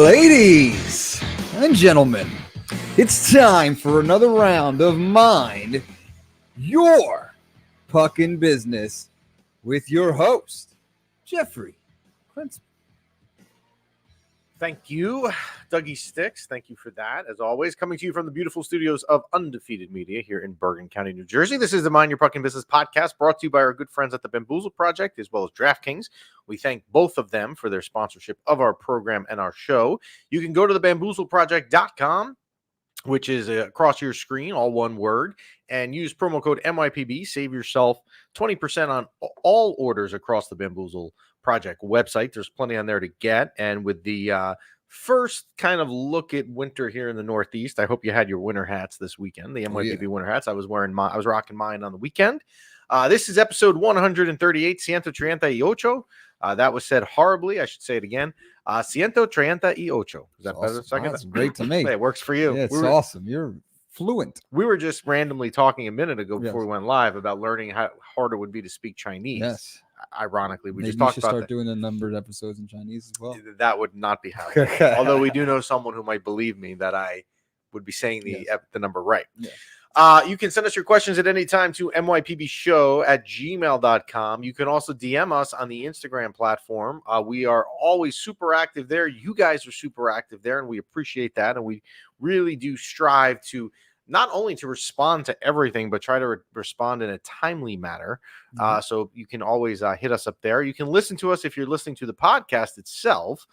Ladies and gentlemen, it's time for another round of Mind Your Puckin' Business with your host, Jeffrey Quince. Thank you, Dougie Sticks. Thank you for that. As always, coming to you from the beautiful studios of Undefeated Media here in Bergen County, New Jersey. This is the Mind Your Puckin' Business podcast brought to you by our good friends at the Bamboozle Project as well as DraftKings. We thank both of them for their sponsorship of our program and our show. You can go to thebamboozleproject.com, which is across your screen, all one word, and use promo code MYPB. Save yourself 20% on all orders across the Bamboozle Project website. There's plenty on there to get. And with the first kind of look at winter here in the Northeast, I hope you had your winter hats this weekend, the MYPB winter hats. I was rocking mine on the weekend. This is episode 138, Ciento Treinta y Ocho. That was said horribly. I should say it again. Ciento Treinta y Ocho. Is that better? Awesome. That's great to me. It works for you. Yeah, it's awesome. You're fluent. We were just randomly talking a minute ago before we went live about learning how hard it would be to speak Chinese. Yes. Ironically, we Maybe just talked you should about start doing a number of episodes in Chinese as well. That would not be happening. Although we do know someone who might believe me that I would be saying the number right. Yeah. You can send us your questions at any time to mypbshow@gmail.com. You can also DM us on the Instagram platform. We are always super active there. You guys are super active there, and we appreciate that. And we really do strive to not only to respond to everything, but try to respond in a timely manner. So you can always hit us up there. You can listen to us if you're listening to the podcast itself.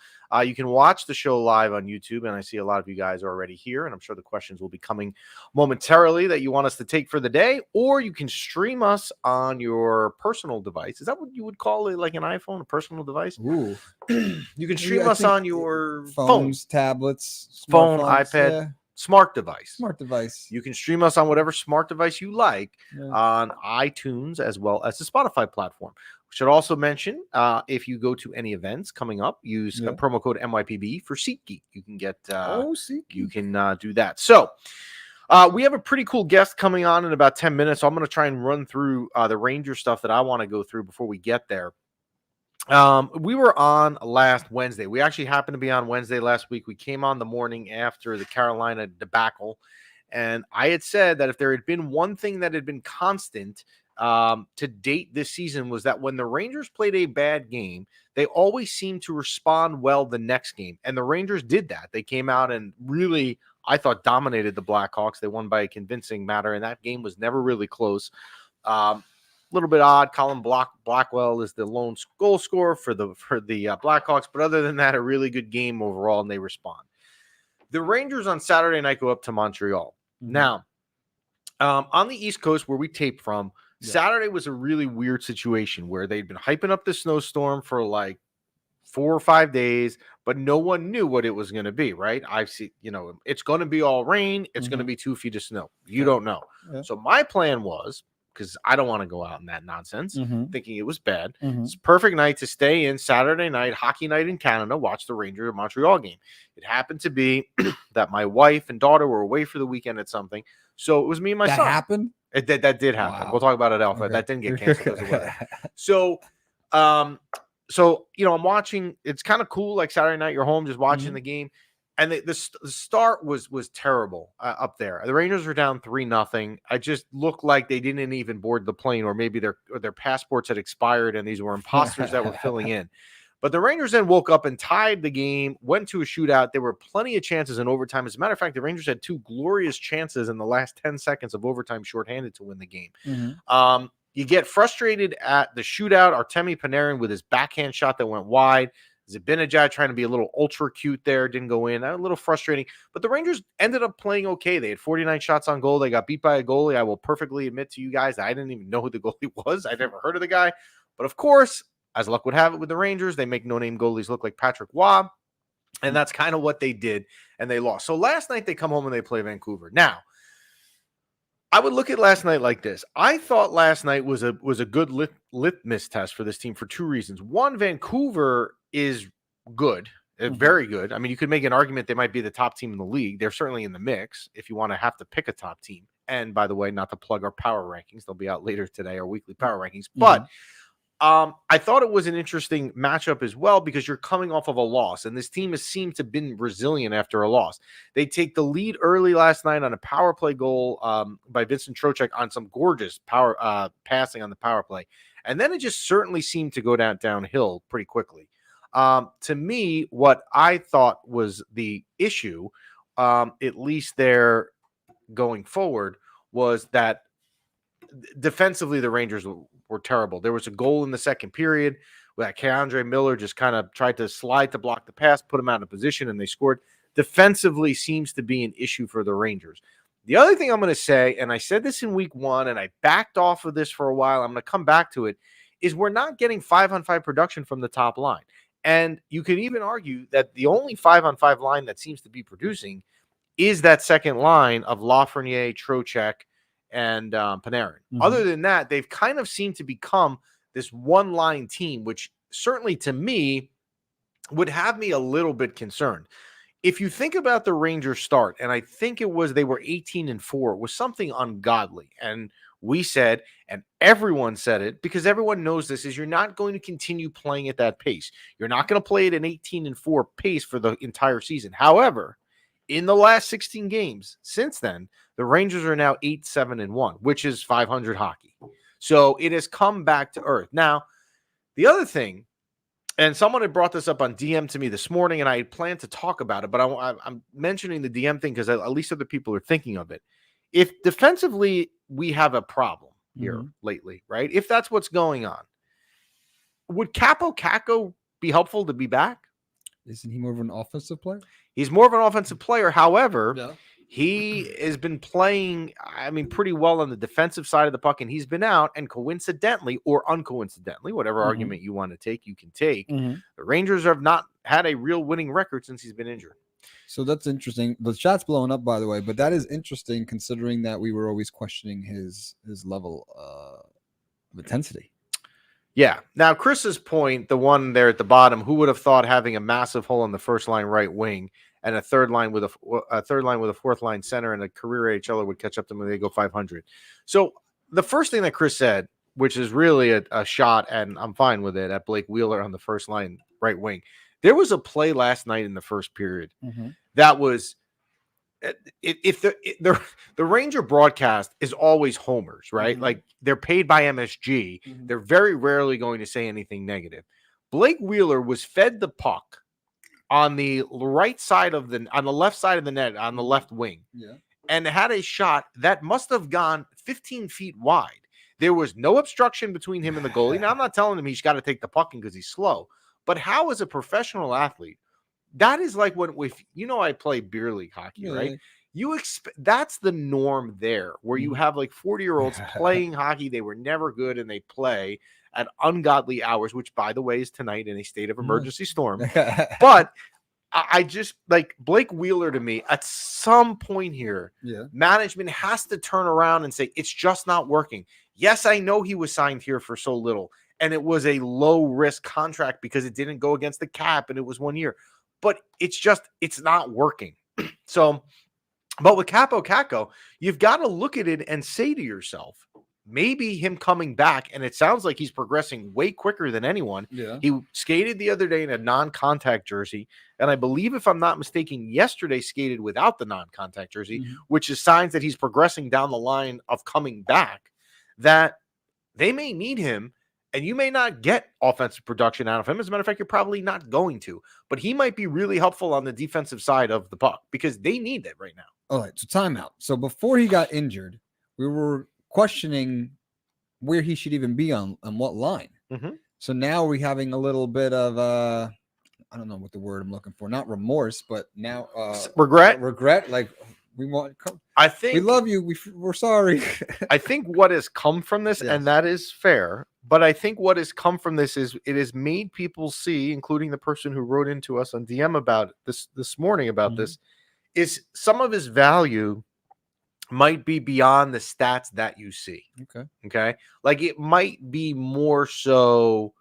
You can watch the show live on YouTube, and I see a lot of you guys are already here, and I'm sure the questions will be coming momentarily that you want us to take for the day, or you can stream us on your personal device. Is that what you would call it, like an iPhone, a personal device? Ooh. You can stream us on your phones, tablets, phone, iPad. iPad. Smart device. You can stream us on whatever smart device you like on iTunes as well as the Spotify platform. We should also mention if you go to any events coming up, use promo code MYPB for SeatGeek. You can get you can do that. So we have a pretty cool guest coming on in about 10 minutes. So I'm going to try and run through the Ranger stuff that I want to go through before we get there. We were on last Wednesday. We actually happened to be on Wednesday last week. We came on the morning after the Carolina debacle, and I had said that if there had been one thing that had been constant to date this season was that when the Rangers played a bad game, they always seemed to respond well the next game, and the Rangers did that. They came out and really, I thought, dominated the Blackhawks. They won by a convincing manner, and that game was never really close. Little bit odd. Colin Blackwell is the lone goal scorer for the Blackhawks, but other than that, a really good game overall, and they respond. The Rangers on Saturday night go up to Montreal. Now, on the East Coast where we taped from, Saturday was a really weird situation where they'd been hyping up the snowstorm for like 4 or 5 days, but no one knew what it was going to be, right? I've seen, it's going to be all rain. It's going to be 2 feet of snow. You don't know. Yeah. So my plan was, because I don't want to go out in that nonsense, thinking it was bad. It's a perfect night to stay in Saturday night, hockey night in Canada, watch the Rangers Montreal game. It happened to be that my wife and daughter were away for the weekend at something. So it was me and my son. That happened? That did happen. Wow. We'll talk about it, Alpha. Okay. That didn't get canceled because of weather. So, I'm watching. It's kind of cool, like Saturday night, you're home just watching the game. And the start was terrible up there. The Rangers were down 3-0. I just looked like they didn't even board the plane, or maybe their passports had expired and these were imposters that were filling in. But the Rangers then woke up and tied the game, went to a shootout. There were plenty of chances in overtime. As a matter of fact, the Rangers had 2 glorious chances in the last 10 seconds of overtime shorthanded to win the game. You get frustrated at the shootout. Artemi Panarin with his backhand shot that went wide. Zibanejad trying to be a little ultra cute there, didn't go in. A little frustrating. But the Rangers ended up playing okay. They had 49 shots on goal. They got beat by a goalie. I will perfectly admit to you guys, I didn't even know who the goalie was. I'd never heard of the guy. But of course, as luck would have it with the Rangers, they make no-name goalies look like Patrick Waugh. And that's kind of what they did, and they lost. So last night they come home and they play Vancouver. Now, I would look at last night like this. I thought last night was a good litmus test for this team for 2 reasons. One, Vancouver is good, very good. I mean, you could make an argument they might be the top team in the league. They're certainly in the mix if you want to have to pick a top team. And by the way, not to plug our power rankings. They'll be out later today, our weekly power rankings. But I thought it was an interesting matchup as well because you're coming off of a loss, and this team has seemed to have been resilient after a loss. They take the lead early last night on a power play goal by Vincent Trocheck on some gorgeous power passing on the power play, and then it just certainly seemed to go downhill pretty quickly. To me, what I thought was the issue, at least there going forward, was that defensively the Rangers were terrible. There was a goal in the second period where Keandre Miller just kind of tried to slide to block the pass, put him out of position, and they scored. Defensively seems to be an issue for the Rangers. The other thing I'm going to say, and I said this in week 1, and I backed off of this for a while, I'm going to come back to it, is we're not getting 5-on-5 production from the top line. And you can even argue that the only 5-on-5 line that seems to be producing is that second line of Lafrenière, Trocheck, and Panarin. Other than that, they've kind of seemed to become this one-line team, which certainly to me would have me a little bit concerned. If you think about the Rangers start, and I think it was they were 18-4, it was something ungodly. And we said, and everyone said it, because everyone knows this, is you're not going to continue playing at that pace. You're not going to play at an 18-4 pace for the entire season. However, in the last 16 games since then, the Rangers are now 8-7-1, which is 500 hockey. So it has come back to earth. Now, the other thing, and someone had brought this up on DM to me this morning, and I had planned to talk about it, but I'm mentioning the DM thing because at least other people are thinking of it. If defensively we have a problem here lately, right? If that's what's going on, would Kaapo Kakko be helpful to be back? Isn't he more of an offensive player? He's more of an offensive player. However, he has been playing, pretty well on the defensive side of the puck, and he's been out. And coincidentally or uncoincidentally, whatever argument you want to take, you can take. The Rangers have not had a real winning record since he's been injured. So that's interesting. The chat's blowing up, by the way, but that is interesting considering that we were always questioning his level of intensity. Yeah. Now, Chris's point, the one there at the bottom, who would have thought having a massive hole on the first line right wing and a third line with a fourth line center and a career AHLer would catch up to them when they go 500. So the first thing that Chris said, which is really a shot, and I'm fine with it, at Blake Wheeler on the first line right wing. There was a play last night in the first period that was, if the Ranger broadcast is always homers, right? Like they're paid by MSG. They're very rarely going to say anything negative. Blake Wheeler was fed the puck on the left side of the net, on the left wing, and had a shot that must have gone 15 feet wide. There was no obstruction between him and the goalie. Now, I'm not telling him he's got to take the puck in because he's slow, but how, as a professional athlete, that is like if I play beer league hockey, right? You expect that's the norm there, where you have like 40-year-olds playing hockey. They were never good, and they play at ungodly hours, which, by the way, is tonight in a state of emergency storm. But I just like Blake Wheeler to me at some point here. Management has to turn around and say it's just not working. Yes, I know he was signed here for so little, and it was a low risk contract because it didn't go against the cap and it was 1 year. But it's not working. So, but with Kaapo Kakko, you've got to look at it and say to yourself, maybe him coming back, and it sounds like he's progressing way quicker than anyone. He skated the other day in a non-contact jersey, and I believe, if I'm not mistaken, yesterday skated without the non-contact jersey, which is signs that he's progressing down the line of coming back, that they may need him. And you may not get offensive production out of him. As a matter of fact, you're probably not going to. But he might be really helpful on the defensive side of the puck because they need it right now. All right, so timeout. So before he got injured, we were questioning where he should even be on what line. So now we're having a little bit of, I don't know what the word I'm looking for. Not remorse, but now regret. Regret, like we want. I think we love you. We're sorry. I think what has come from this, and that is fair, but I think what has come from this is it has made people see, including the person who wrote into us on DM about this morning about this, is some of his value might be beyond the stats that you see. Okay. Like it might be more so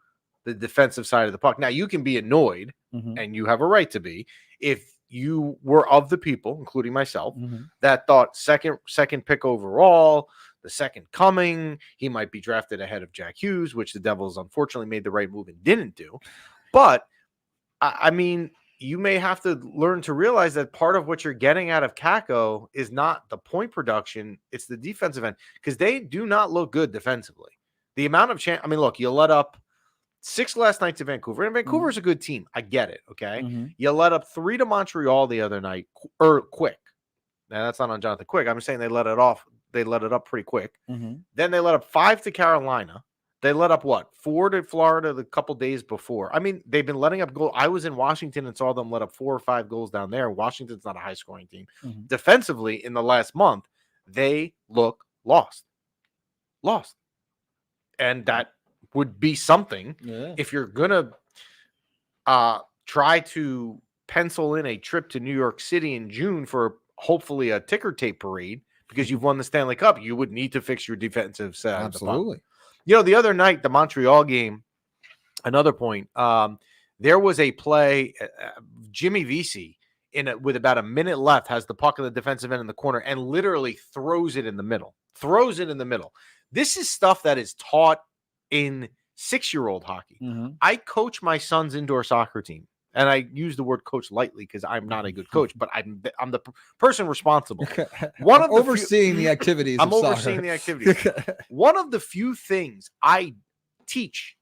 the defensive side of the puck. Now you can be annoyed, and you have a right to be, if you were of the people, including myself, that thought second pick overall, the second coming. He might be drafted ahead of Jack Hughes, which the Devils unfortunately made the right move and didn't do. But I mean, you may have to learn to realize that part of what you're getting out of Kakko is not the point production, it's the defensive end, because they do not look good defensively. The amount of chance, I mean, look, you let up 6 last night to Vancouver, and Vancouver's a good team. I get it, okay? You let up 3 to Montreal the other night, or quick. Now, that's not on Jonathan Quick. I'm saying they let it off. They let it up pretty quick. Then they let up 5 to Carolina. They let up, 4 to Florida the couple days before. I mean, they've been letting up goals. I was in Washington and saw them let up 4 or 5 goals down there. Washington's not a high-scoring team. Defensively, in the last month, they look lost. And that would be something if you're going to try to pencil in a trip to New York City in June for hopefully a ticker tape parade because you've won the Stanley Cup. You would need to fix your defensive side. Absolutely. You know, the other night, the Montreal game, another point, there was a play, Jimmy Vesey, with about a minute left, has the puck in the defensive end in the corner and literally throws it in the middle. This is stuff that is taught in 6-year-old hockey. I coach my son's indoor soccer team. And I use the word coach lightly because I'm not a good coach, but I'm the person responsible. Overseeing the activities. I'm overseeing the activities. One of the few things I teach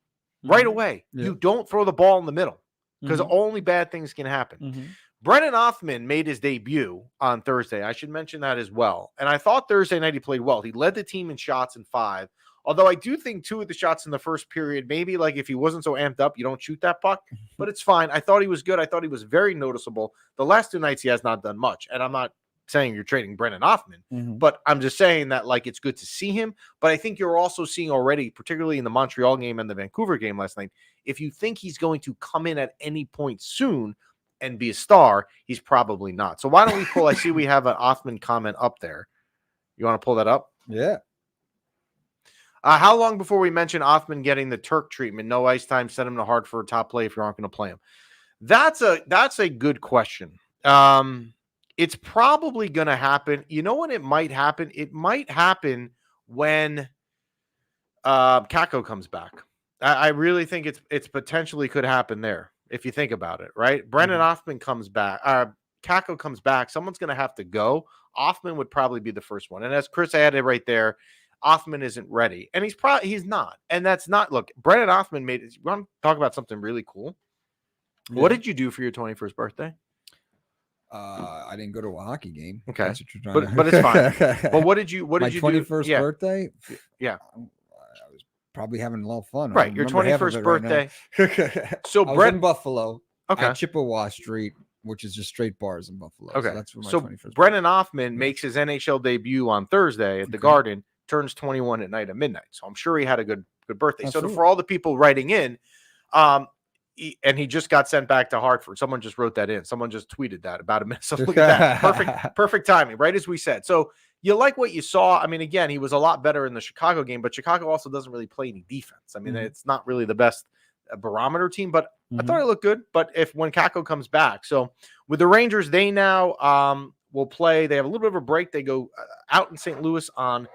right away, you don't throw the ball in the middle because only bad things can happen. Brennan Othmann made his debut on Thursday. I should mention that as well. And I thought Thursday night he played well. He led the team in shots in 5. Although I do think 2 of the shots in the first period, maybe like if he wasn't so amped up, you don't shoot that puck, but it's fine. I thought he was good. I thought he was very noticeable. The last 2 nights he has not done much. And I'm not saying you're trading Brennan Othmann, but I'm just saying that like it's good to see him. But I think you're also seeing already, particularly in the Montreal game and the Vancouver game last night, if you think he's going to come in at any point soon and be a star, he's probably not. So why don't we pull, I see we have an Othmann comment up there. You want to pull that up? Yeah. How long before we mention Othmann getting the Turk treatment? No ice time, send him to Hartford, top play if you aren't going to play him. That's a good question. It's probably going to happen. You know when it might happen? It might happen when Kakko comes back. I really think it's potentially could happen there if you think about it, right? Brennan Othmann comes back. Kakko comes back. Someone's going to have to go. Othmann would probably be the first one. And as Chris added right there, Othmann isn't ready, and he's not, and that's not. Look, Brennan Othmann made it. You want to talk about something really cool? Yeah. What did you do for your 21st birthday? I didn't go to a hockey game. Okay, but it's fine. But what did you? What did you do? 21st birthday? Yeah, I was probably having a lot of fun. Right, your 21st birthday. Right so I was in Buffalo, at Chippewa Street, which is just straight bars in Buffalo. Okay, so that's where my 21st Brennan Othmann makes his NHL debut on Thursday at the Garden. Turns 21 at night at midnight. So I'm sure he had a good birthday. Absolutely. So for all the people writing in, and he just got sent back to Hartford. Someone just wrote that in. Someone just tweeted that about a minute. So look at that. Perfect timing, right as we said. So you like what you saw. I mean, again, he was a lot better in the Chicago game, but Chicago also doesn't really play any defense. I mean, it's not really the best barometer team, but I thought it looked good. But when Kakko comes back. So with the Rangers, they now will play. They have a little bit of a break. They go out in St. Louis on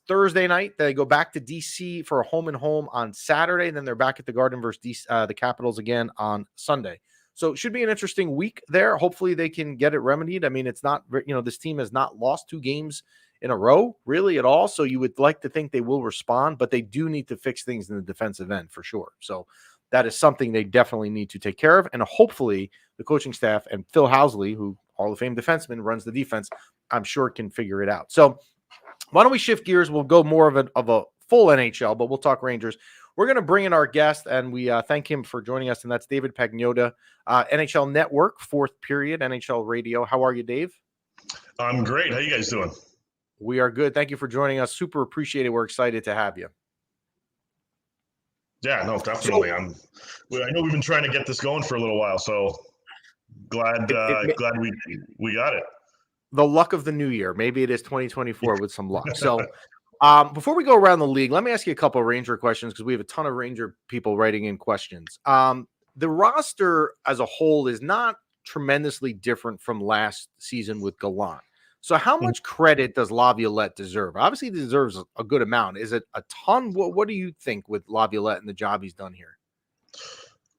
Thursday night. They go back to DC for a home and home on Saturday. And then they're back at the Garden versus the Capitals again on Sunday. So it should be an interesting week there. Hopefully they can get it remedied. I mean, it's not, this team has not lost 2 games in a row really at all. So you would like to think they will respond, but they do need to fix things in the defensive end for sure. So that is something they definitely need to take care of. And hopefully the coaching staff and Phil Housley, who Hall of Fame defenseman runs the defense, I'm sure can figure it out. So why don't we shift gears? We'll go more of a full NHL, but we'll talk Rangers. We're going to bring in our guest, and we thank him for joining us, and that's David Pagnotta, NHL Network, 4th Period, NHL Radio. How are you, Dave? I'm great. How you guys doing? We are good. Thank you for joining us. Super appreciate it. We're excited to have you. Yeah, no, definitely. I know we've been trying to get this going for a little while, so glad we got it. The luck of the new year. Maybe it is 2024 with some luck. So before we go around the league, let me ask you a couple of Ranger questions because we have a ton of Ranger people writing in questions. The roster as a whole is not tremendously different from last season with Gallant. So how much credit does Laviolette deserve? Obviously, he deserves a good amount. Is it a ton? What do you think with Laviolette and the job he's done here?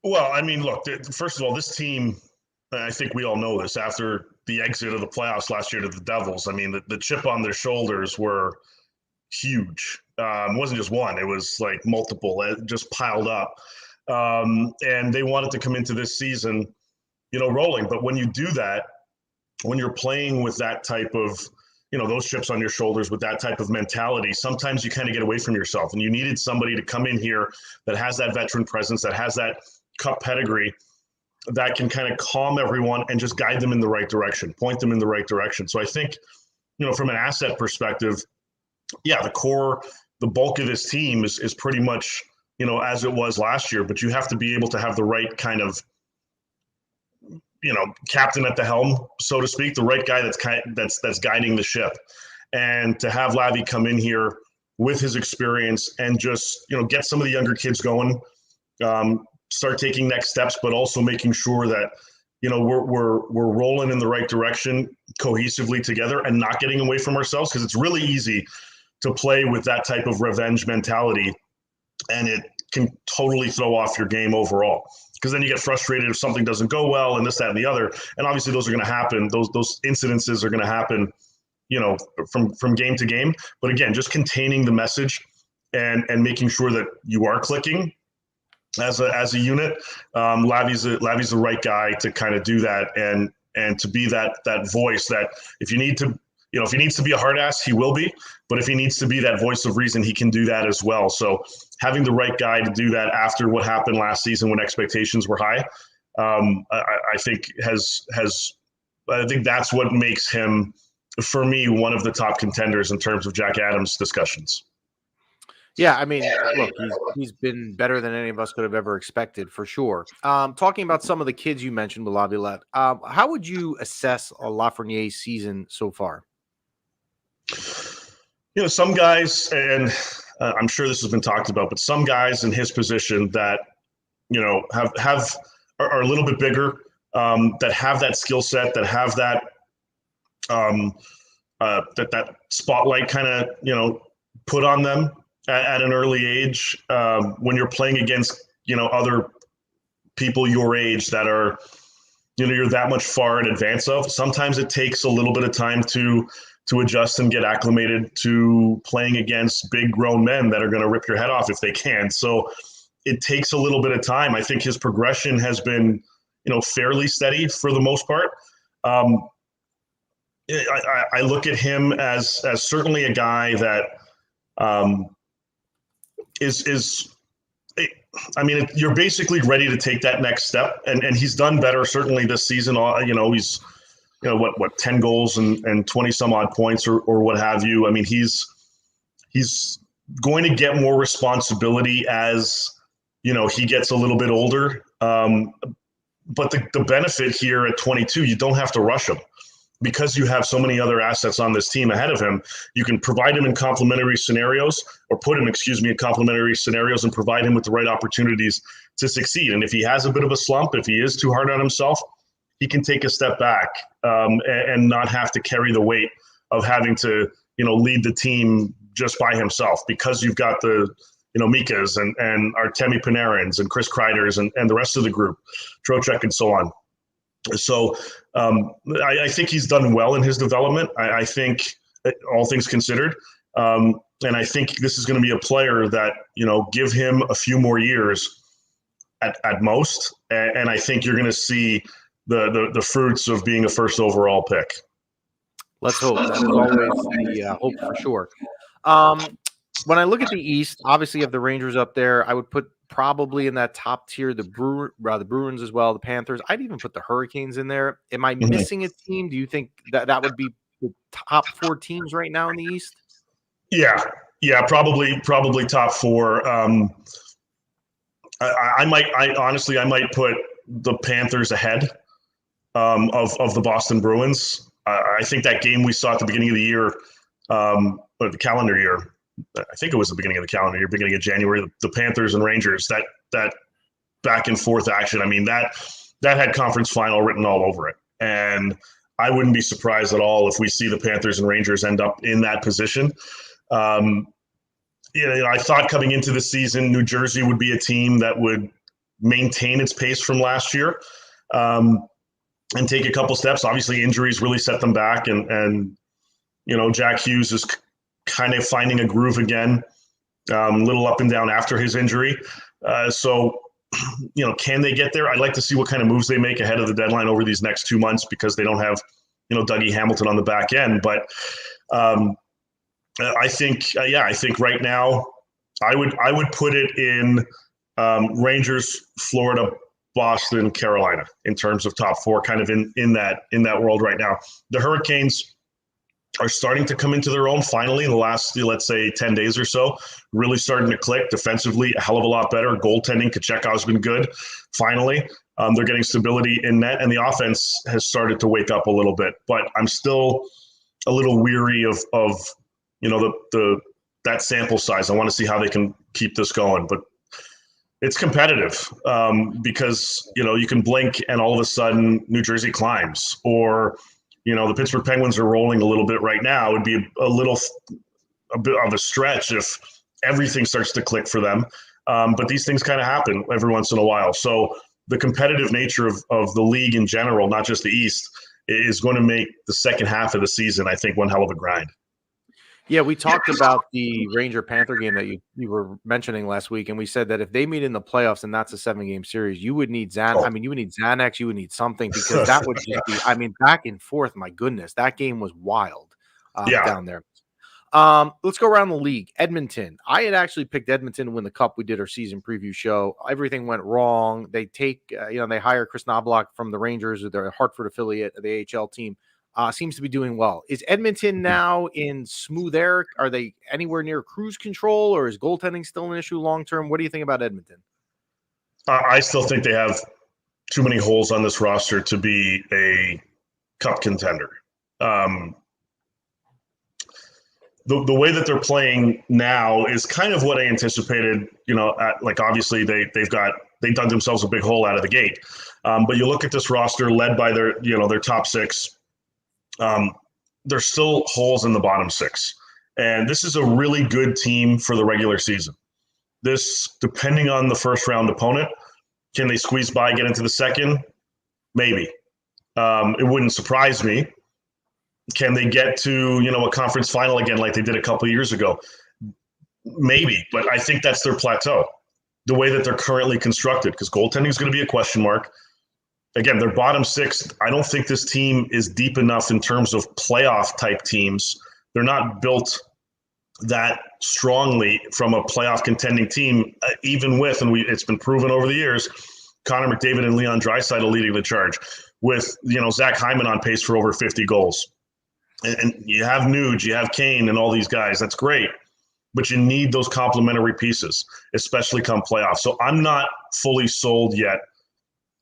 Well, I mean, look, first of all, this team, I think we all know this, after the exit of the playoffs last year to the Devils, I mean, the chip on their shoulders were huge. It wasn't just one, it was like multiple, just piled up. And they wanted to come into this season, rolling. But when you do that, when you're playing with that type of, those chips on your shoulders with that type of mentality, sometimes you kind of get away from yourself. And you needed somebody to come in here that has that veteran presence, that has that cup pedigree, that can kind of calm everyone and just guide them in the right direction, point them in the right direction. So I think, from an asset perspective, yeah, the bulk of this team is pretty much, as it was last year, but you have to be able to have the right kind of, captain at the helm, so to speak, the right guy that's guiding the ship. And to have Lavi come in here with his experience and just, get some of the younger kids going, start taking next steps, but also making sure that, we're rolling in the right direction cohesively together and not getting away from ourselves, because it's really easy to play with that type of revenge mentality, and it can totally throw off your game overall, because then you get frustrated if something doesn't go well and this, that, and the other. And obviously those are going to happen. Those incidences are going to happen, from game to game. But again, just containing the message and making sure that you are clicking as a unit. Lavi's the right guy to kind of do that and to be that voice that if he needs to be a hard ass, he will be. But if he needs to be that voice of reason, he can do that as well. So having the right guy to do that after what happened last season when expectations were high, I think I think that's what makes him, for me, one of the top contenders in terms of Jack Adams discussions. Yeah, I mean, look, he's been better than any of us could have ever expected, for sure. Talking about some of the kids you mentioned with Laviolette, how would you assess a Lafreniere's season so far? Some guys, and I'm sure this has been talked about, but some guys in his position that, are a little bit bigger, that have that skill set, that have that, that spotlight kind of, put on them at an early age, when you're playing against, other people your age that are, you're that much far in advance of. Sometimes it takes a little bit of time to adjust and get acclimated to playing against big grown men that are going to rip your head off if they can. So it takes a little bit of time. I think his progression has been, fairly steady for the most part. I look at him as certainly a guy that you're basically ready to take that next step, and he's done better certainly this season. He's 10 goals and 20 some odd points or what have you. I mean, he's going to get more responsibility as, he gets a little bit older. But the benefit here at 22, you don't have to rush him, because you have so many other assets on this team ahead of him. You can provide him in complementary scenarios, or put him, in complementary scenarios, and provide him with the right opportunities to succeed. And if he has a bit of a slump, if he is too hard on himself, he can take a step back and not have to carry the weight of having to, lead the team just by himself, because you've got the, Mikas and Artemi Panarins and Chris Kreiders and the rest of the group, Trocheck and so on. So I think he's done well in his development. I think, all things considered, and I think this is going to be a player that, give him a few more years at most, and I think you're going to see the fruits of being a first overall pick. Let's hope. That is always the hope, for sure. When I look at the East, obviously you have the Rangers up there. I would put probably in that top tier the Bruins as well, the Panthers. I'd even put the Hurricanes in there. Am I missing a team? Do you think that would be the top 4 teams right now in the East? Yeah, probably top 4. I might put the Panthers ahead of the Boston Bruins. I think that game we saw at the beginning of the year, or the calendar year, I think it was the beginning of the calendar year, beginning of January, the Panthers and Rangers, that back and forth action. I mean, that had conference final written all over it. And I wouldn't be surprised at all if we see the Panthers and Rangers end up in that position. I thought coming into the season, New Jersey would be a team that would maintain its pace from last year and take a couple steps. Obviously, injuries really set them back, and Jack Hughes is kind of finding a groove again, a little up and down after his injury. So, can they get there? I'd like to see what kind of moves they make ahead of the deadline over these next 2 months, because they don't have, Dougie Hamilton on the back end. But I think right now I would put it in Rangers, Florida, Boston, Carolina in terms of top four, kind of in that world right now. The Hurricanes are starting to come into their own finally in the last, let's say, 10 days or so, really starting to click defensively, a hell of a lot better. Goaltending, Kachekhov's been good. Finally, they're getting stability in net, and the offense has started to wake up a little bit. But I'm still a little weary of that sample size. I want to see how they can keep this going, but it's competitive because you can blink and all of a sudden New Jersey climbs, or the Pittsburgh Penguins are rolling a little bit right now. It would be a bit of a stretch if everything starts to click for them. But these things kind of happen every once in a while. So the competitive nature of the league in general, not just the East, is going to make the second half of the season, I think, one hell of a grind. Yeah, we talked about the Ranger-Panther game that you were mentioning last week, and we said that if they meet in the playoffs and that's a 7-game series, you would need you would need Xanax, you would need something, because that would just be, back and forth. My goodness, that game was wild down there. Let's go around the league. Edmonton. I had actually picked Edmonton to win the Cup. We did our season preview show. Everything went wrong. They they hire Chris Knobloch from the Rangers, or their Hartford affiliate of the AHL team. Seems to be doing well. Is Edmonton now in smooth air? Are they anywhere near cruise control, or is goaltending still an issue long term? What do you think about Edmonton? I still think they have too many holes on this roster to be a cup contender. The way that they're playing now is kind of what I anticipated. Obviously they've dug themselves a big hole out of the gate. But you look at this roster led by their top six. There's still holes in the bottom six. And this is a really good team for the regular season. This, depending on the first round opponent, can they squeeze by, get into the second? Maybe. It wouldn't surprise me. Can they get to, a conference final again like they did a couple of years ago? Maybe, but I think that's their plateau, the way that they're currently constructed, because goaltending is going to be a question mark. Again, they're bottom six. I don't think this team is deep enough in terms of playoff type teams. They're not built that strongly from a playoff contending team, even with, and it's been proven over the years, Connor McDavid and Leon Draisaitl leading the charge, with Zach Hyman on pace for over 50 goals. And you have Nuge, you have Kane, and all these guys. That's great, but you need those complementary pieces, especially come playoffs. So I'm not fully sold yet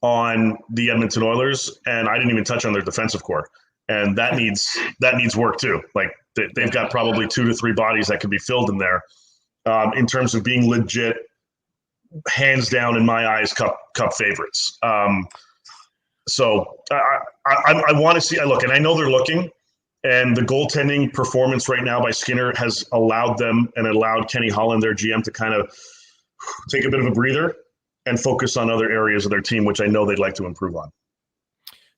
on the Edmonton Oilers, and I didn't even touch on their defensive core, and that needs work too. Like they've got probably 2 to 3 bodies that could be filled in there. In terms of being legit, hands down in my eyes, cup favorites. So I want to see. Look, and I know they're looking, and the goaltending performance right now by Skinner has allowed them and allowed Kenny Holland, their GM, to kind of take a bit of a breather and focus on other areas of their team, which I know they'd like to improve on.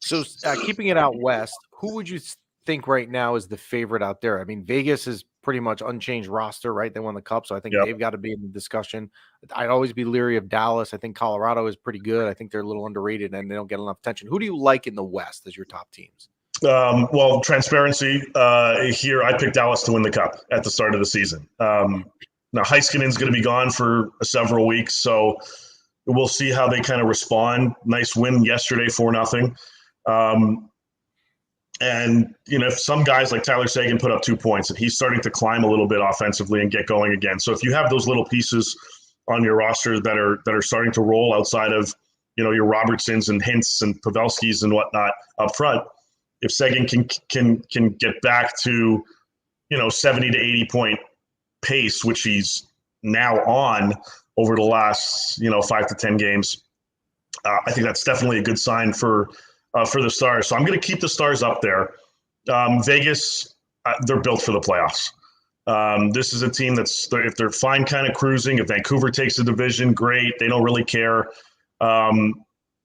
So keeping it out west, who would you think right now is the favorite out there? Vegas is pretty much unchanged roster, right? They won the Cup, so I think they've got to be in the discussion. I'd always be leery of Dallas. I think Colorado is pretty good. I think they're a little underrated and they don't get enough attention. Who do you like in the West as your top teams? Well, transparency here, I picked Dallas to win the Cup at the start of the season. Now, Heiskanen's going to be gone for several weeks, so we'll see how they kind of respond. Nice win yesterday, 4-0. And, if some guys like Tyler Seguin put up 2 points, and he's starting to climb a little bit offensively and get going again. So if you have those little pieces on your roster that are starting to roll outside of, your Robertsons and Hintz and Pavelskis and whatnot up front, if Seguin can get back to, 70 to 80 point pace, which he's now on over the last, 5 to 10 games, I think that's definitely a good sign for for the Stars. So I'm going to keep the Stars up there. Vegas, they're built for the playoffs. This is a team if they're fine kind of cruising, if Vancouver takes the division, great. They don't really care.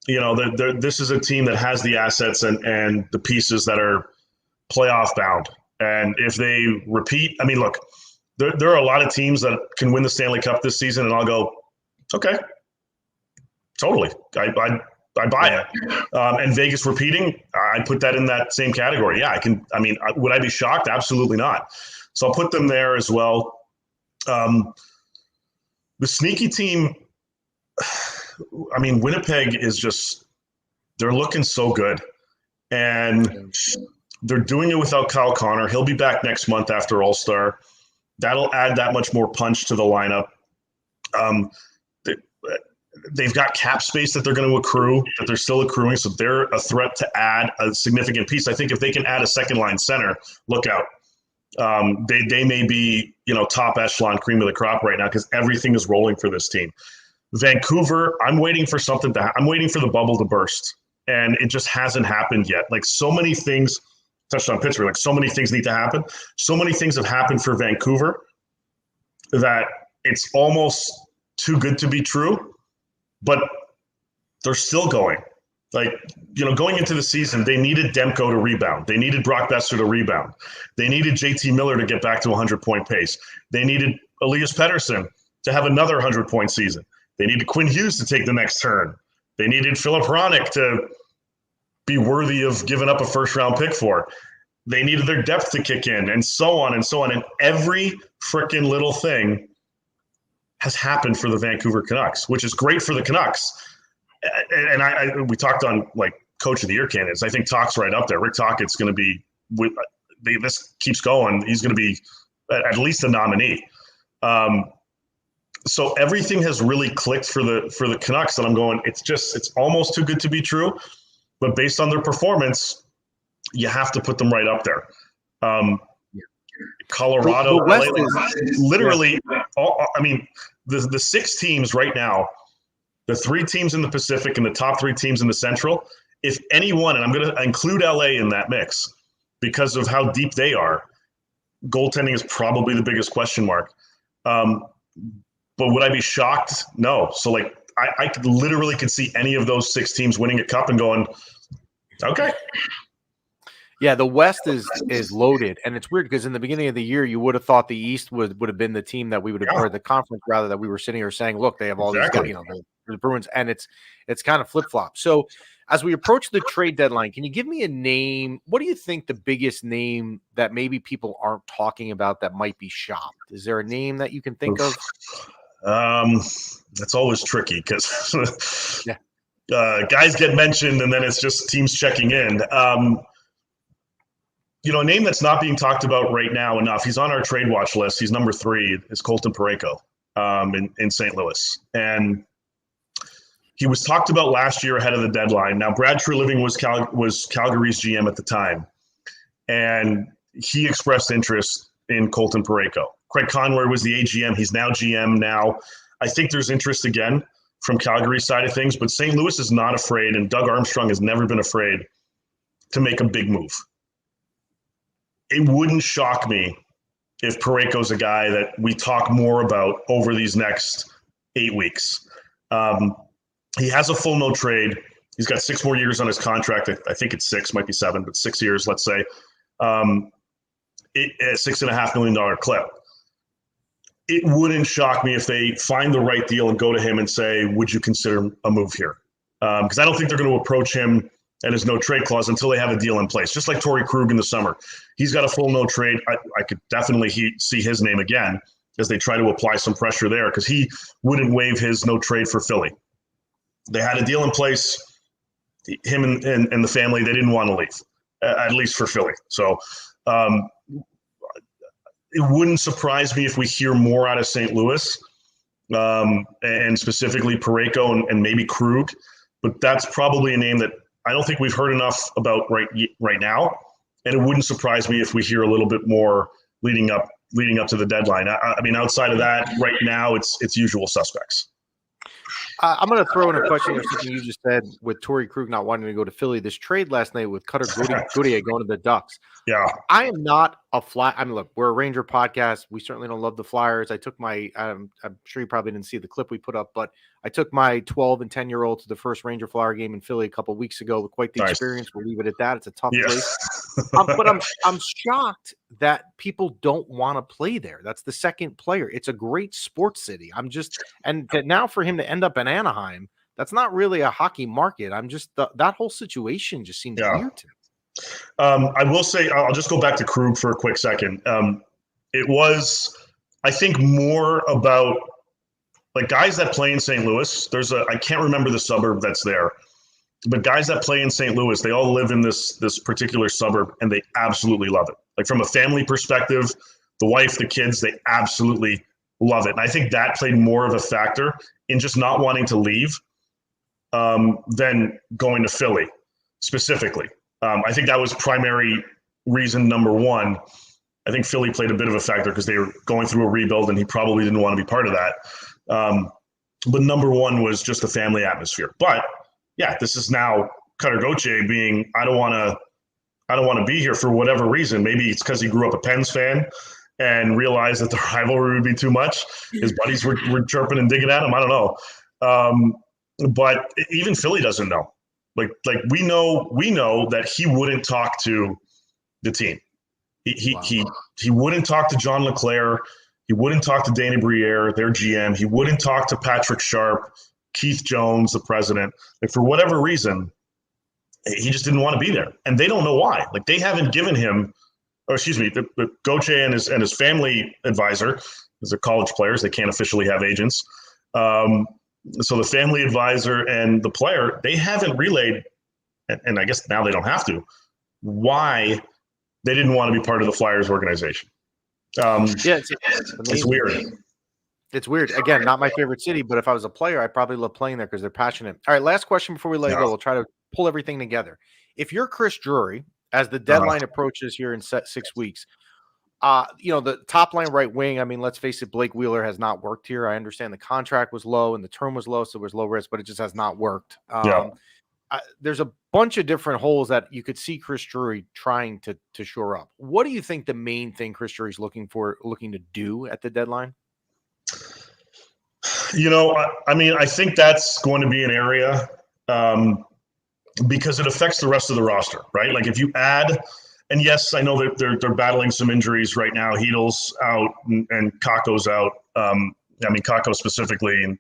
This is a team that has the assets and the pieces that are playoff bound. And if they repeat, I mean, look, there are a lot of teams that can win the Stanley Cup this season, and I'll go, okay, totally. I buy it. And Vegas repeating, I put that in that same category. Yeah, would I be shocked? Absolutely not. So I'll put them there as well. The sneaky team, I mean, Winnipeg is just, they're looking so good. And they're doing it without Kyle Connor. He'll be back next month after All-Star. That'll add that much more punch to the lineup. They've got cap space that they're going to accrue, that they're still accruing, so they're a threat to add a significant piece. I think if they can add a second-line center, look out. They may be, top echelon cream of the crop right now because everything is rolling for this team. Vancouver, I'm waiting for I'm waiting for the bubble to burst, and it just hasn't happened yet. Like so many things, touched on Pittsburgh, like so many things need to happen. So many things have happened for Vancouver that it's almost too good to be true, but they're still going. Like, going into the season, they needed Demko to rebound. They needed Brock Besser to rebound. They needed JT Miller to get back to a 100-point pace. They needed Elias Pettersson to have another 100-point season. They needed Quinn Hughes to take the next turn. They needed Philip Hronik to be worthy of giving up a first-round pick for. They needed their depth to kick in, and so on and so on. And every freaking little thing has happened for the Vancouver Canucks, which is great for the Canucks. And we talked on Coach of the Year candidates. I think Talk's right up there. Rick Tocchet's going to be. This keeps going. He's going to be at least a nominee. So everything has really clicked for the Canucks, and I'm going. It's almost too good to be true. But based on their performance, you have to put them right up there. Colorado, LA, literally. The 6 teams right now. The 3 teams in the Pacific and the top 3 teams in the Central, if anyone, and I'm going to include LA in that mix because of how deep they are, goaltending is probably the biggest question mark. But would I be shocked? No. So I could see any of those 6 teams winning a cup and going, okay. Yeah, the West is loaded, and it's weird because in the beginning of the year, you would have thought the East would have been the team that we would have, or the conference rather, that we were sitting here saying, look, they have all these guys, the Bruins, and it's kind of flip-flop. So as we approach the trade deadline, can you give me a name? What do you think the biggest name that maybe people aren't talking about that might be shopped? Is there a name that you can think of? That's always tricky because guys get mentioned and then it's just teams checking in. A name that's not being talked about right now enough. He's on our trade watch list. He's number 3. Is Colton Parayko in St. Louis, and he was talked about last year ahead of the deadline. Now, Brad Treliving was Calgary's GM at the time, and he expressed interest in Colton Parayko. Craig Conroy was the AGM. He's now GM now. I think there's interest again from Calgary's side of things, but St. Louis is not afraid, and Doug Armstrong has never been afraid to make a big move. It wouldn't shock me if Parayko's a guy that we talk more about over these next 8 weeks. He has a full no trade. He's got 6 more years on his contract. I think it's 6, might be 7, but 6 years, let's say. A $6.5 million clip. It wouldn't shock me if they find the right deal and go to him and say, would you consider a move here? Because I don't think they're going to approach him and his no trade clause until they have a deal in place. Just like Torrey Krug in the summer. He's got a full no trade. I could definitely see his name again as they try to apply some pressure there because he wouldn't waive his no trade for Philly. They had a deal in place. Him and the family, they didn't want to leave, at least for Philly. So it wouldn't surprise me if we hear more out of St. Louis and specifically Parayko and maybe Krug. But that's probably a name that I don't think we've heard enough about right now, and it wouldn't surprise me if we hear a little bit more leading up to the deadline. I mean, outside of that, right now it's usual suspects. I'm going to throw in a question or something you just said with Torrey Krug not wanting to go to Philly. This trade last night with Cutter Gauthier going to the Ducks. Yeah. I am not a look, we're a Ranger podcast. We certainly don't love the Flyers. I took my, I'm sure you probably didn't see the clip we put up, but I took my 12 and 10-year-old to the first Ranger Flyer game in Philly a couple of weeks ago with quite the experience. We'll leave it at that. It's a tough place. But I'm shocked that people don't want to play there. That's the second player. It's a great sports city. And now for him to end up in Anaheim, that's not really a hockey market. That whole situation just seems weird to me. I will say, I'll just go back to Krug for a quick second. It was, I think, more about like guys that play in St. Louis. I can't remember the suburb that's there, but guys that play in St. Louis, they all live in this particular suburb and they absolutely love it. Like from a family perspective, the wife, the kids, they absolutely love it. And I think that played more of a factor in just not wanting to leave than going to Philly specifically. I think that was primary reason number one. I think Philly played a bit of a factor because they were going through a rebuild and he probably didn't want to be part of that. But number one was just the family atmosphere. But yeah, this is now Cutter Gauthier being, I don't want to be here for whatever reason. Maybe it's because he grew up a Pens fan and realized that the rivalry would be too much. His buddies were chirping and digging at him. I don't know. But even Philly doesn't know. Like we know that he wouldn't talk to the team. He wouldn't talk to John LeClair. He wouldn't talk to Danny Briere, their GM. He wouldn't talk to Patrick Sharp, Keith Jones, the president. Like for whatever reason, he just didn't want to be there, and they don't know why. Like they haven't given him, the Gauthier and his family advisor, because they're college players, they can't officially have agents. So the family advisor and the player, they haven't relayed, and I guess now they don't have to, why they didn't want to be part of the Flyers organization. It's weird. It's weird. Again, not my favorite city, but if I was a player, I'd probably love playing there because they're passionate. All right, last question before we let you go. We'll try to pull everything together. If you're Chris Drury, as the deadline approaches here in 6 weeks, the top line right wing, I mean, let's face it, Blake Wheeler has not worked here. I understand the contract was low and the term was low, so it was low risk, but it just has not worked. There's a bunch of different holes that you could see Chris Drury trying to shore up. What do you think the main thing Chris Drury's looking to do at the deadline? I think that's going to be an area because it affects the rest of the roster, right? Like if you add, and yes, I know that they're battling some injuries right now. Heedle's out and Kakko's out. Kakko specifically, and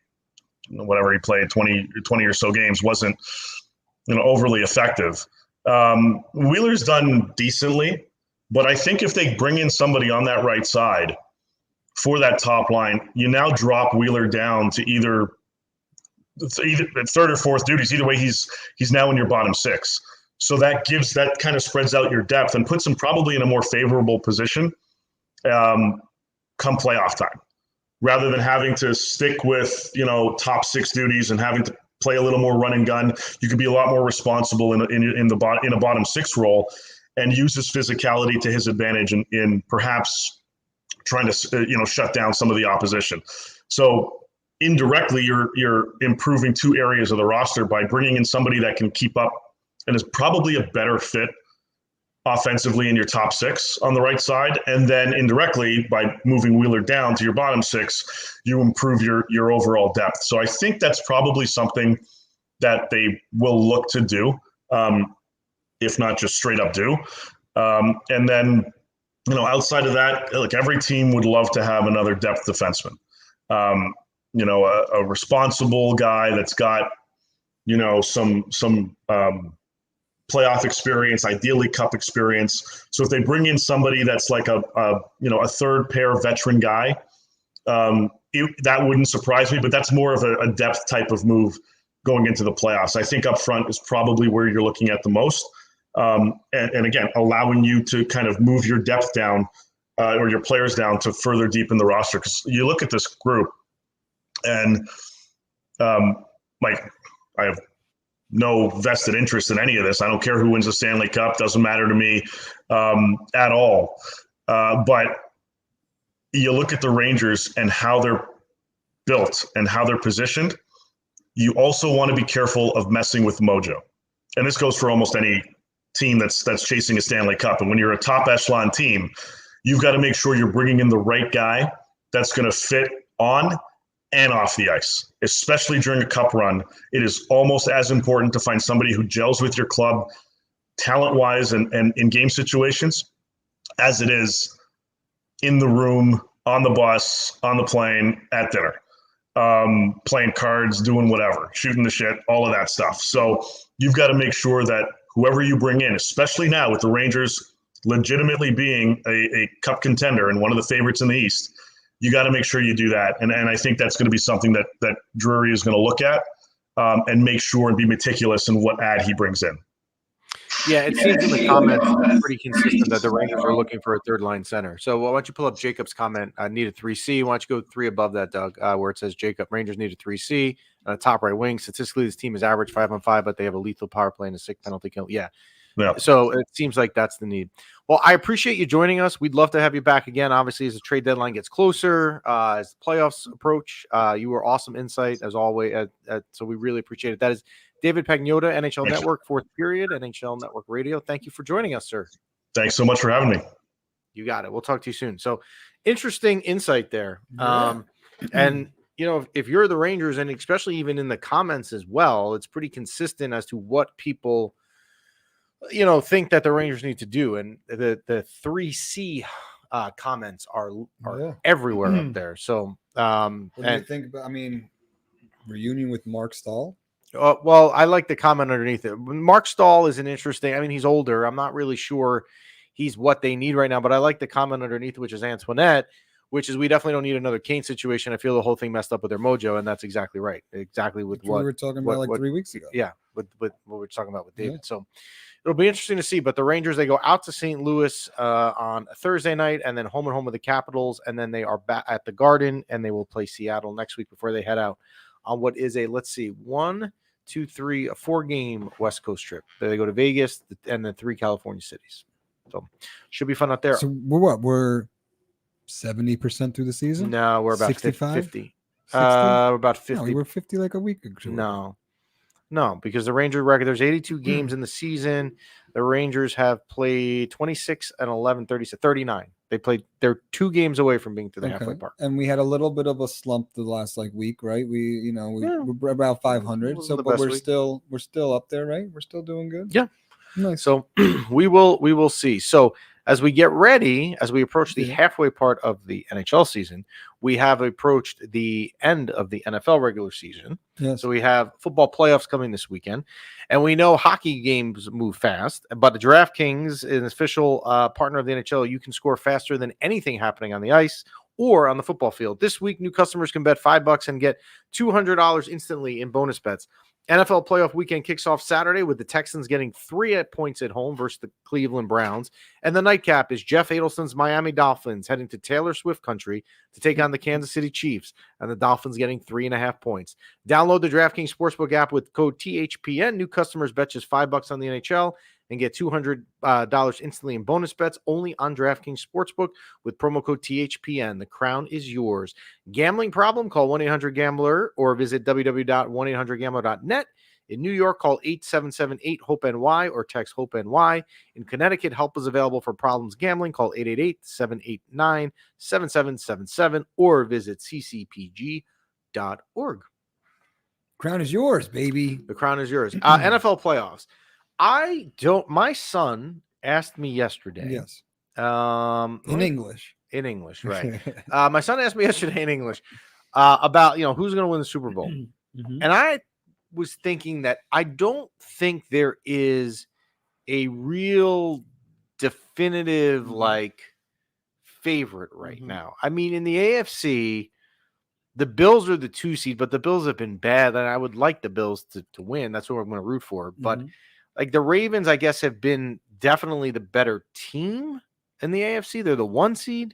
whatever he played, 20 or so games, wasn't overly effective. Wheeler's done decently, but I think if they bring in somebody on that right side for that top line, you now drop Wheeler down to either third or fourth duties. Either way, he's now in your bottom six. So that kind of spreads out your depth and puts him probably in a more favorable position come playoff time, rather than having to stick with top six duties and having to play a little more run and gun. You could be a lot more responsible in a bottom six role and use his physicality to his advantage in perhaps trying to shut down some of the opposition. So indirectly, you're improving two areas of the roster by bringing in somebody that can keep up and is probably a better fit offensively in your top six on the right side. And then indirectly, by moving Wheeler down to your bottom six, you improve your overall depth. So I think that's probably something that they will look to do, if not just straight up do. And then, outside of that, like every team would love to have another depth defenseman. A responsible guy that's got, some playoff experience, ideally cup experience. So if they bring in somebody that's like a third pair veteran guy, that wouldn't surprise me, but that's more of a depth type of move going into the playoffs. I think up front is probably where you're looking at the most. And again, allowing you to kind of move your depth down or your players down to further deepen the roster. Because you look at this group and I have no vested interest in any of this. I don't care who wins the Stanley Cup. Doesn't matter to me at all. But you look at the Rangers and how they're built and how they're positioned. you also want to be careful of messing with mojo. And this goes for almost any team that's chasing a Stanley Cup. And when you're a top echelon team, you've got to make sure you're bringing in the right guy that's going to fit on and off the ice, especially during a cup run. It is almost as important to find somebody who gels with your club talent-wise and in game situations as it is in the room, on the bus, on the plane, at dinner, playing cards, doing whatever, shooting the shit, all of that stuff. So you've got to make sure that whoever you bring in, especially now with the Rangers legitimately being a cup contender and one of the favorites in the East, you got to make sure you do that. And I think that's going to be something that Drury is going to look at and make sure and be meticulous in what ad he brings in. Yeah, it seems in the comments pretty consistent that the Rangers are looking for a third-line center. So why don't you pull up Jacob's comment, need a 3C. Why don't you go 3 above that, Doug, where it says Jacob, Rangers need a 3C. Top right wing. Statistically, this team is average 5-on-5, but they have a lethal power play and a sick penalty kill. Yeah. So it seems like that's the need. Well, I appreciate you joining us. We'd love to have you back again. Obviously, as the trade deadline gets closer, as the playoffs approach, you were awesome insight as always. So we really appreciate it. That is David Pagnotta, NHL Network, Fourth Period, NHL Network Radio. Thank you for joining us, sir. Thanks so much for having me. You got it. We'll talk to you soon. So interesting insight there. And, if you're the Rangers, and especially even in the comments as well, it's pretty consistent as to what people think that the Rangers need to do. And the 3C comments are everywhere up there. So what do you think about, reunion with Mark Stahl? Well, I like the comment underneath it. Mark Stahl is an interesting, he's older. I'm not really sure he's what they need right now, but I like the comment underneath, which is Antoinette, which is we definitely don't need another Kane situation. I feel the whole thing messed up with their mojo, and that's exactly right. Exactly with what we were talking about 3 weeks ago. Yeah, with what we were talking about with David. Yeah. So it'll be interesting to see. But the Rangers, they go out to St. Louis on a Thursday night, and then home and home with the Capitals, and then they are back at the Garden, and they will play Seattle next week before they head out on what is a 4-game West Coast trip. They go to Vegas and then 3 California cities. So should be fun out there. So we're 70% through the season? No, we're about 65? 50. We're about 50. No, we were 50 like a week ago. No, because the Ranger record, there's 82 games in the season. The Rangers have played 26 and 11, 39. They're 2 games away from being to the halfway mark. And we had a little bit of a slump the last week, right? We're about 500. So but we're still up there, right? We're still doing good. Yeah. Nice. So we will see. So as we get ready, as we approach the halfway part of the NHL season, we have approached the end of the NFL regular season. Yes. So we have football playoffs coming this weekend, and we know hockey games move fast, but the DraftKings, an official partner of the NHL, you can score faster than anything happening on the ice or on the football field. This week, new customers can bet $5 and get $200 instantly in bonus bets. NFL playoff weekend kicks off Saturday with the Texans getting 3 points at home versus the Cleveland Browns. And the nightcap is Jeff Adelson's Miami Dolphins heading to Taylor Swift country to take on the Kansas City Chiefs, and the Dolphins getting 3.5 points. Download the DraftKings Sportsbook app with code THPN. New customers bet just $5 on the NHL and get $200 instantly in bonus bets only on DraftKings Sportsbook with promo code THPN. The crown is yours. Gambling problem? Call 1-800-GAMBLER or visit www.1800gambler.net. In New York, call 877-8-HOPE-NY or text HOPE-NY. In Connecticut, help is available for problems gambling. Call 888-789-7777 or visit ccpg.org. Crown is yours, baby. The crown is yours. NFL playoffs. My son asked me yesterday. Yes. In English. In English, right. My son asked me yesterday in English about, who's going to win the Super Bowl. Mm-hmm. And I was thinking that I don't think there is a real definitive favorite right now. I mean, in the AFC, the Bills are the 2 seed, but the Bills have been bad, and I would like the Bills to win. That's what I'm going to root for. But the Ravens, I guess, have been definitely the better team in the AFC. They're the 1 seed.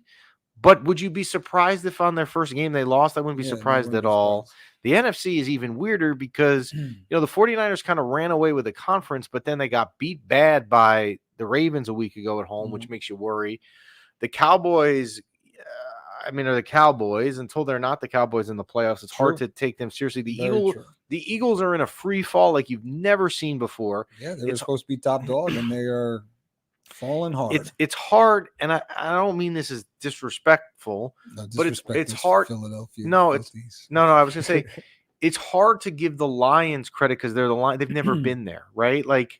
But would you be surprised if on their first game they lost? I wouldn't be surprised at all. The NFC is even weirder because, the 49ers kind of ran away with the conference, but then they got beat bad by the Ravens a week ago at home, which makes you worry. The Cowboys, are the Cowboys. Until they're not the Cowboys in the playoffs, it's hard to take them seriously. The Eagles are in a free fall like you've never seen before. Yeah, they were supposed to be top dog, and they are falling hard. It's hard, and I don't mean this is disrespectful, but it's hard. Philadelphia. No, I was gonna say it's hard to give the Lions credit because they're the Lions. They've never been there, right? Like,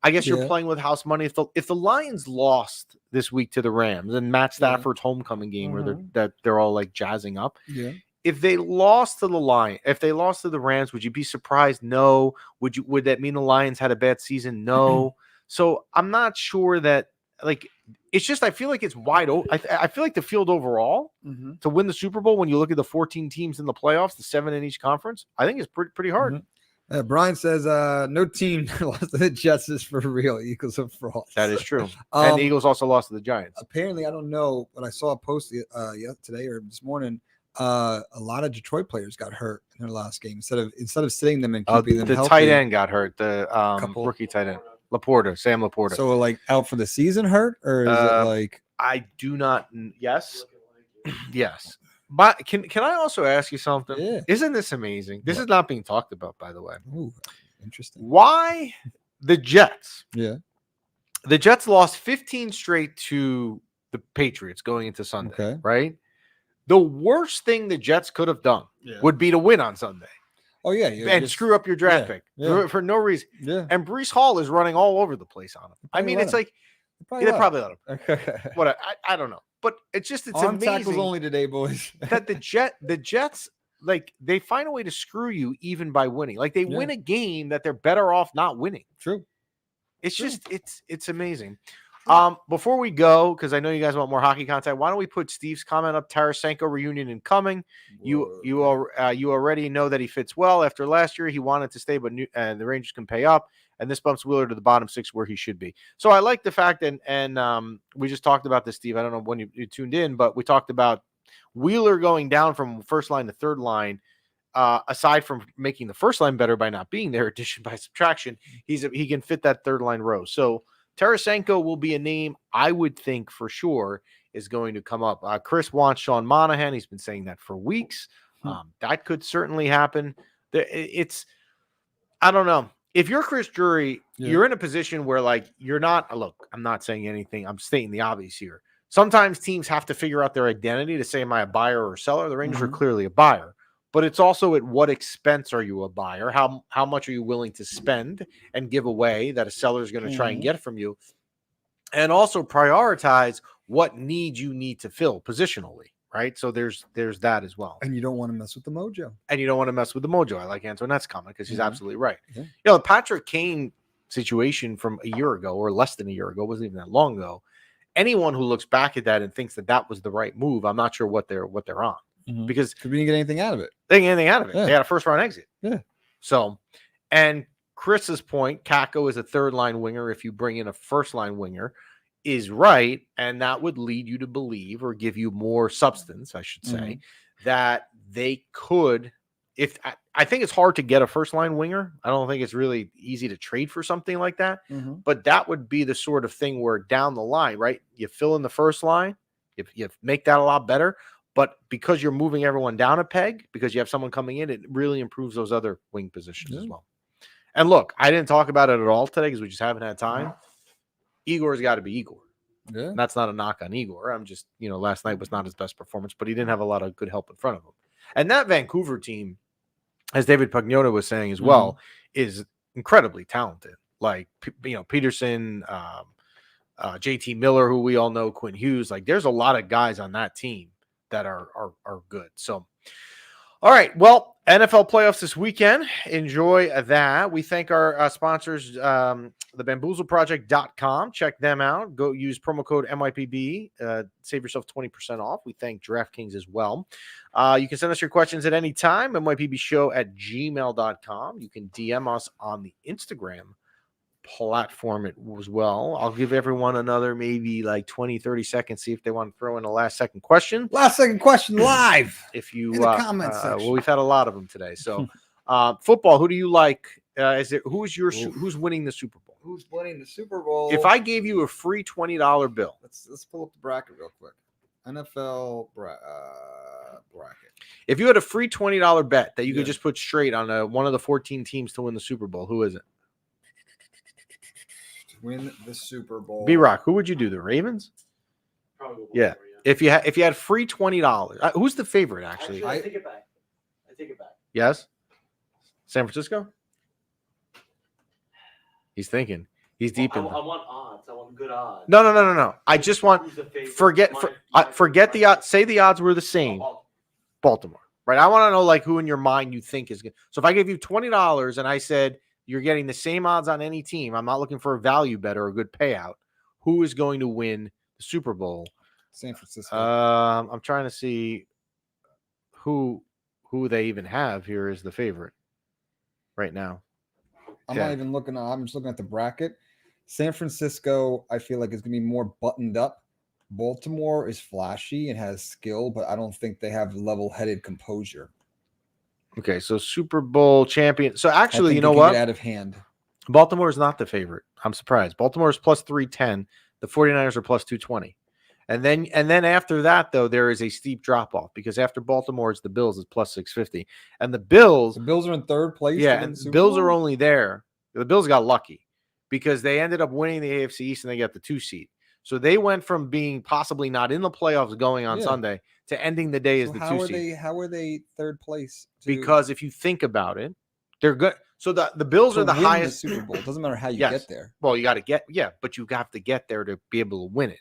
I guess you're playing with house money. If the Lions lost this week to the Rams and Matt Stafford's homecoming game where they're all like jazzing up. Yeah. If they lost to the Rams, would you be surprised? No. Would that mean the Lions had a bad season? No. So I'm not sure that, like, it's just, I feel like it's wide open. I feel like the field overall to win the Super Bowl, when you look at the 14 teams in the playoffs, the 7 in each conference, I think it's pretty hard. Brian says, no team lost to the Jets is for real. Eagles are frauds. That is true. And the Eagles also lost to the Giants. Apparently, I don't know, but I saw a post today or this morning. A lot of Detroit players got hurt in their last game instead of sitting them and keeping them healthy. The tight end got hurt. The rookie tight end, Sam Laporta. So, like, out for the season, hurt, or is it like? I do not. Yes, yes. But can I also ask you something? Yeah. Isn't this amazing? This is not being talked about, by the way. Ooh, interesting. Why the Jets? Yeah. The Jets lost 15 straight to the Patriots going into Sunday, right? The worst thing the Jets could have done would be to win on Sunday. Oh, yeah. And screw up your draft pick for no reason. Yeah. And Breece Hall is running all over the place on him. I mean, it's like, they probably let him. What I don't know. But it's Arm amazing. Tackles only today, boys. That the Jets, like, they find a way to screw you even by winning. Like, they win a game that they're better off not winning. True. It's just it's amazing. Before we go, because I know you guys want more hockey content, why don't we put Steve's comment up? Tarasenko reunion incoming. You already know that he fits well. After last year, he wanted to stay, but the Rangers can pay up, and this bumps Wheeler to the bottom 6 where he should be. So I like the fact, and we just talked about this, Steve. I don't know when you tuned in, but we talked about Wheeler going down from first line to third line. Aside from making the first line better by not being there, addition by subtraction, he can fit that third line row. So Tarasenko will be a name I would think for sure is going to come up. Chris wants Sean Monahan. He's been saying that for weeks. That could certainly happen. I don't know. If you're Chris Drury, you're in a position where, like, you're not. Look, I'm not saying anything. I'm stating the obvious here. Sometimes teams have to figure out their identity to say, am I a buyer or a seller? The Rangers are clearly a buyer. But it's also at what expense are you a buyer? How much are you willing to spend and give away that a seller is going to try and get from you? And also prioritize what needs you need to fill positionally, right? So there's that as well. And you don't want to mess with the mojo. I like Antoinette's comment because he's absolutely right. Yeah. You know, the Patrick Kane situation from a year ago or less than a year ago, wasn't even that long ago. Anyone who looks back at that and thinks that was the right move, I'm not sure what they're on. Because we didn't get anything out of it. They didn't get anything out of it. Yeah. They had a first round exit. Yeah. So, and Chris's point, Kakko is a third line winger. If you bring in a first line winger, is right, and that would lead you to believe, or give you more substance, I should say, that they could. If I think it's hard to get a first line winger. I don't think it's really easy to trade for something like that. But that would be the sort of thing where down the line, right? You fill in the first line, you make that a lot better. But because you're moving everyone down a peg, because you have someone coming in, it really improves those other wing positions as well. And look, I didn't talk about it at all today because we just haven't had time. Igor's got to be Igor. Yeah. And that's not a knock on Igor. I'm just, last night was not his best performance, but he didn't have a lot of good help in front of him. And that Vancouver team, as David Pagnotta was saying as well, is incredibly talented. Like, Peterson, JT Miller, who we all know, Quinn Hughes. Like, there's a lot of guys on that team that are good. So, all right. Well, NFL playoffs this weekend. Enjoy that. We thank our sponsors, thebamboozleproject.com. Check them out. Go use promo code MYPB. Save yourself 20% off. We thank DraftKings as well. You can send us your questions at any time. MYPBshow@gmail.com. You can DM us on the Instagram platform as well. I'll give everyone another maybe like 20-30 seconds, see if they want to throw in a last second question live if you in the comments section. Well, we've had a lot of them today. So football, who do you like? Who's winning the Super Bowl? Who's winning the Super Bowl? If I gave you a free $20 bill, let's pull up the bracket real quick. NFL bracket. If you had a free $20 bet that you Yeah. could just put straight on one of the 14 teams to win the Super Bowl, who is it? Win the Super Bowl. B-Rock, who would you do? The Ravens? Probably Yeah. Baltimore, If you had free $20, who's the favorite actually? Actually, I take it back. Yes, San Francisco. He's thinking. He's deep I in. want odds. I want good odds. No. I just want Who's the favorite? forget the odds. Say the odds were the same. Baltimore, right? I want to know like who in your mind you think is good. So if I gave you $20 and I said you're getting the same odds on any team, I'm not looking for a value bet or a good payout. Who is going to win the Super Bowl? San Francisco. I'm trying to see who they even have here as the favorite right now. I'm not even looking. I'm just looking at the bracket. San Francisco, I feel like is going to be more buttoned up. Baltimore is flashy and has skill, but I don't think they have level-headed composure. Okay, so Super Bowl champion. So I actually, think you they know can what? get out of hand. Baltimore is not the favorite. I'm surprised. Baltimore is plus 310. The 49ers are plus 220. And then after that, though, there is a steep drop-off because after Baltimore, it's the Bills is plus 650. And the Bills, The Bills are in third place. yeah, to win and the the Super Bills Bowl? are only there. The Bills got lucky because they ended up winning the AFC East and they got the 2 seed. So they went from being possibly not in the playoffs going on Sunday to ending the day as the 2 seed. How are they third place? Because if you think about it, they're good. So the Bills are the highest Super Bowl. It doesn't matter how you Yes. get there. Well, you got to but you have to get there to be able to win it.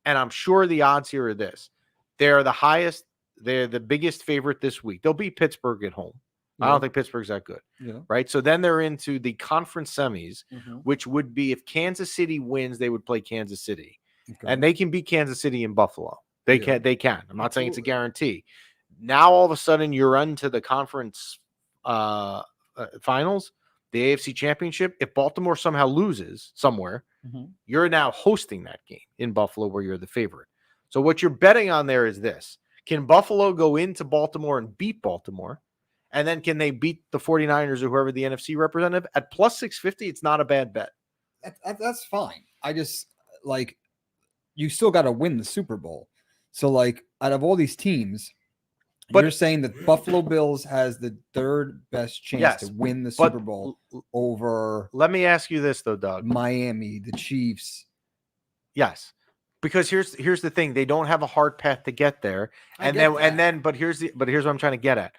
And I'm sure the odds here are this. They're the highest. They're the biggest favorite this week. They'll beat Pittsburgh at home. I don't think Pittsburgh's that good. Yeah. Right. So then they're into the conference semis, Mm-hmm. which would be if Kansas City wins, they would play Kansas City. Okay. And they can beat Kansas City in Buffalo. They Yeah. can. I'm not saying it's a Absolutely. guarantee. Now all of a sudden you're into the conference finals, the AFC Championship. If Baltimore somehow loses somewhere, Mhm. you're now hosting that game in Buffalo where you're the favorite. So what you're betting on there is this. Can Buffalo go into Baltimore and beat Baltimore? And then can they beat the 49ers or whoever the NFC representative? At plus 650, it's not a bad bet. That's fine. I just like you still got to win the Super Bowl. So like out of all these teams, But- you're saying that Buffalo Bills has the third best chance Yes, to win the but Super Bowl over Let me ask you this though, Doug. Miami, the Chiefs. Yes. Because here's the thing. They don't have a hard path to get there. But here's what I'm trying to get at.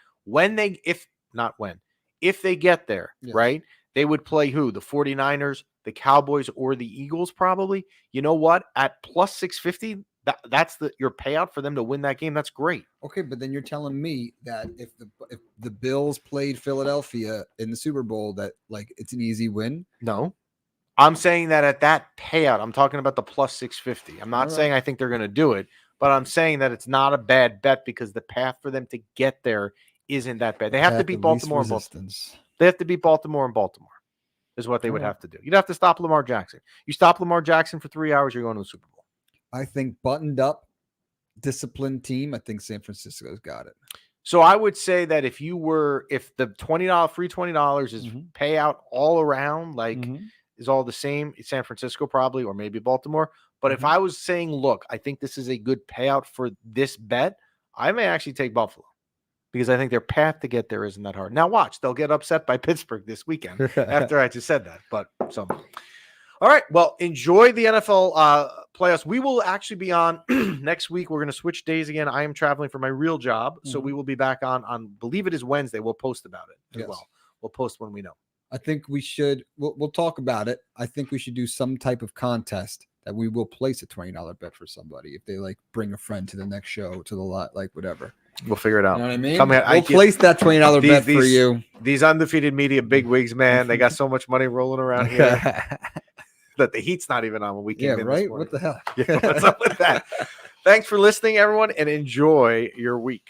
If they get there, Yes. right? They would play who? The 49ers, the Cowboys, or the Eagles, probably. You know what? At plus 650, that's your payout for them to win that game. That's great. Okay, but then you're telling me that if the Bills played Philadelphia in the Super Bowl, that like it's an easy win. No. I'm saying that at that payout, I'm talking about the plus 650. I'm not All right. saying I think they're going to do it, but I'm saying that it's not a bad bet because the path for them to get there isn't that bad. They have to Path beat of least Baltimore and Baltimore. resistance. They have to beat Baltimore and Baltimore is what they would All right. have to do. You'd have to stop Lamar Jackson. You stop Lamar Jackson for 3 hours, you're going to the Super Bowl. I think buttoned up, disciplined team. I think San Francisco's got it. So I would say that if the $20 free $20 is Mhm. payout all around, like Mhm. is all the same, it's San Francisco probably, or maybe Baltimore. But if Mhm. I was saying, look, I think this is a good payout for this bet, I may actually take Buffalo because I think their path to get there isn't that hard. Now watch, they'll get upset by Pittsburgh this weekend after I just said that. But all right, well, enjoy the NFL playoffs. We will actually be on next week. We're going to switch days again. I am traveling for my real job, so we will be back on believe it is Wednesday. We'll post about it as Yes. well. We'll post when we know. I think we should. We'll talk about it. I think we should do some type of contest that we will place a $20 bet for somebody if they like bring a friend to the next show to the lot, like whatever. We'll figure it You out. know what I mean? Come here, We'll place that $20 bet for these- you. These undefeated media bigwigs, man, they got so much money rolling around here that the heat's not even on when we Yeah, came in. right. This morning. What the hell? Yeah, what's up with that? Thanks for listening, everyone, and enjoy your week.